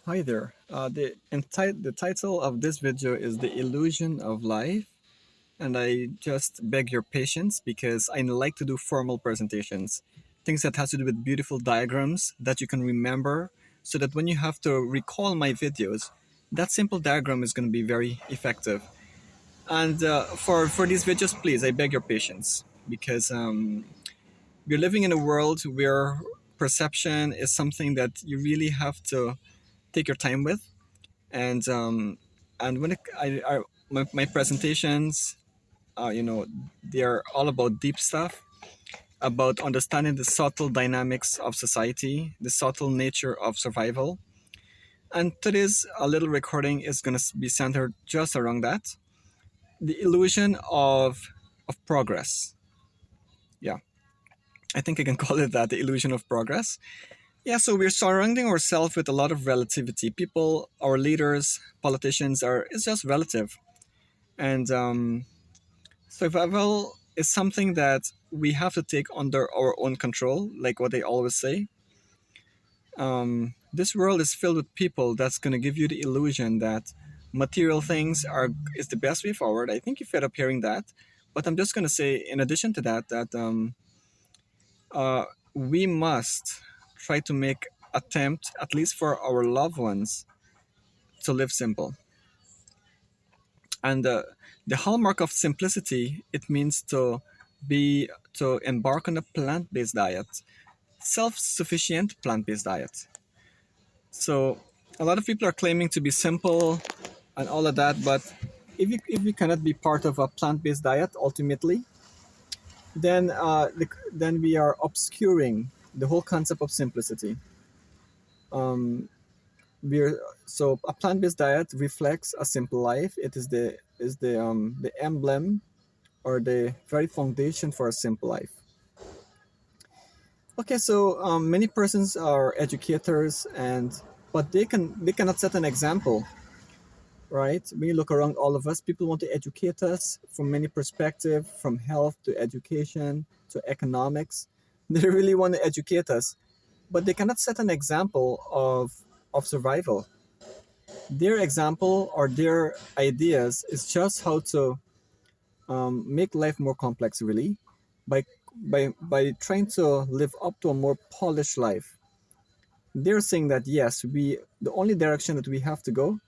Hi there. The title of this video is The Illusion of Life, and I just beg your patience because I like to do formal presentations. Things that has to do with beautiful diagrams that you can remember so that when you have to recall my videos, that simple diagram is going to be very effective. And for these videos, please, I beg your patience because we're living in a world where perception is something that you really have to take your time with and when my presentations they are all about deep stuff, about understanding the subtle dynamics of society, the subtle nature of survival. And today's little recording is going to be centered just around that, the illusion of progress. Yeah, I think I can call it that, the illusion of progress. Yeah, so we're surrounding ourselves with a lot of relativity. People, our leaders, politicians, are it's just relative. And survival is something that we have to take under our own control, like what they always say. This world is filled with people that's going to give you the illusion that material things are is the best way forward. I think you're fed up hearing that, but I'm just going to say, in addition to that, that uh, we must try to make attempt, at least for our loved ones, to live simple. And the hallmark of simplicity, it means to embark on a plant-based diet, self-sufficient plant-based diet. So a lot of people are claiming to be simple and all of that, but if you cannot be part of a plant-based diet ultimately, then then we are obscuring the whole concept of simplicity. Um, we're so a plant-based diet reflects a simple life. It is the emblem or the very foundation for a simple life. Okay, so many persons are educators, and but they cannot set an example, right? When you look around all of us, people want to educate us from many perspectives, from health to education to economics. They really want to educate us, but they cannot set an example of survival. Their example or their ideas is just how to make life more complex, really, by by trying to live up to a more polished life. They're saying that yes, we the only direction that we have to go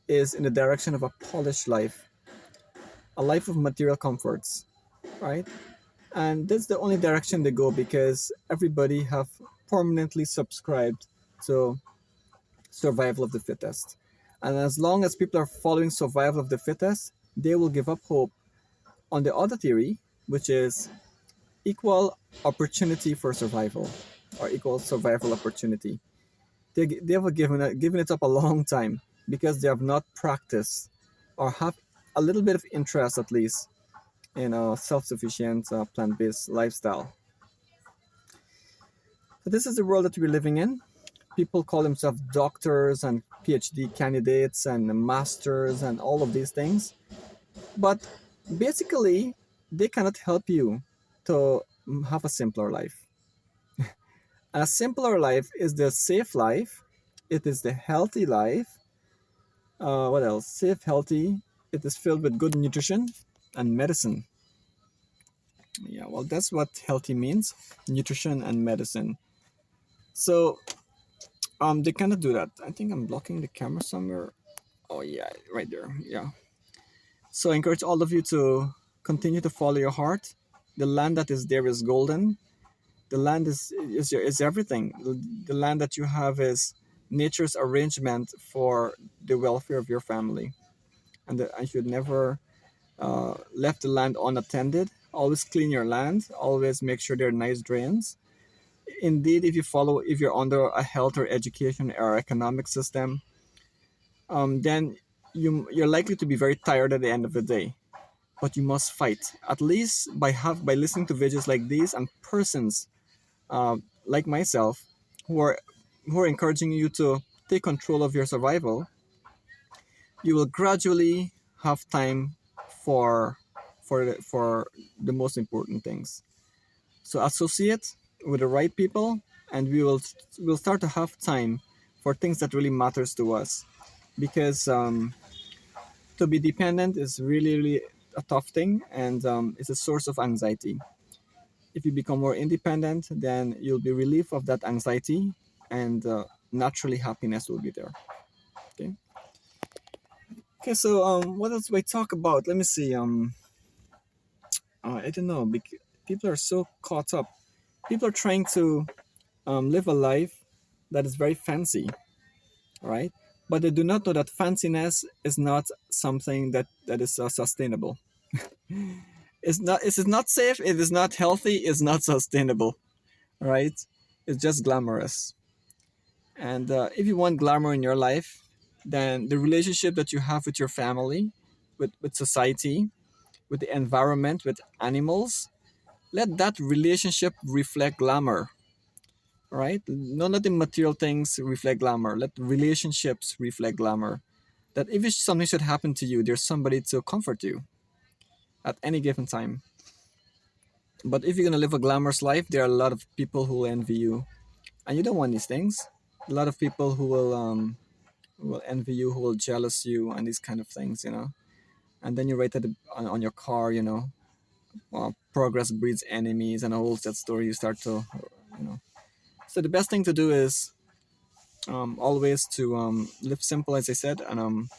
is in the direction of a polished life, a life of material comforts, right? And that's the only direction they go because everybody have permanently subscribed to survival of the fittest. And as long as people are following survival of the fittest, they will give up hope on the other theory, which is equal opportunity for survival or equal survival opportunity. They have given it up a long time because they have not practiced or have a little bit of interest at least in a self-sufficient plant-based lifestyle. So this is the world that we're living in. People call themselves doctors and PhD candidates and masters and all of these things, but basically they cannot help you to have a simpler life. And a simpler life is the safe life. It is the healthy life. What else? Safe, healthy. It is filled with good nutrition and medicine. Yeah, well, that's what healthy means: nutrition and medicine. So, they cannot do that. I think I'm blocking the camera somewhere. Oh yeah, right there. Yeah. So I encourage all of you to continue to follow your heart. The land that is there is golden. The land is everything. The land that you have is nature's arrangement for the welfare of your family, and that I should never left the land unattended. Always clean your land. Always make sure there are nice drains. Indeed, if you're under a health or education or economic system, then you're likely to be very tired at the end of the day. But you must fight, at least by listening to videos like these and persons like myself who are encouraging you to take control of your survival. You will gradually have time for the most important things. So associate with the right people, and we'll start to have time for things that really matters to us, because to be dependent is really really a tough thing, and it's a source of anxiety. If you become more independent, then you'll be relief of that anxiety, and naturally happiness will be there. Okay. Okay, so what else do I talk about? Let me see. I don't know. People are so caught up. People are trying to live a life that is very fancy, right? But they do not know that fanciness is not something that is sustainable. It's not. It is not safe. It is not healthy. It's not sustainable, right? It's just glamorous. And if you want glamour in your life, then the relationship that you have with your family, with society, with the environment, with animals, let that relationship reflect glamour, right? None of the material things reflect glamour. Let relationships reflect glamour. That if something should happen to you, there's somebody to comfort you at any given time. But if you're gonna live a glamorous life, there are a lot of people who will envy you, and you don't want these things. A lot of people who will envy you, who will jealous you, and these kind of things, you know. And then you write it on your car, you know, progress breeds enemies, and all that story. You start to, you know. So the best thing to do is always to live simple, as I said, and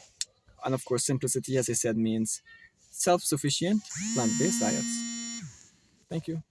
of course, simplicity, as I said, means self-sufficient plant-based diets. Thank you.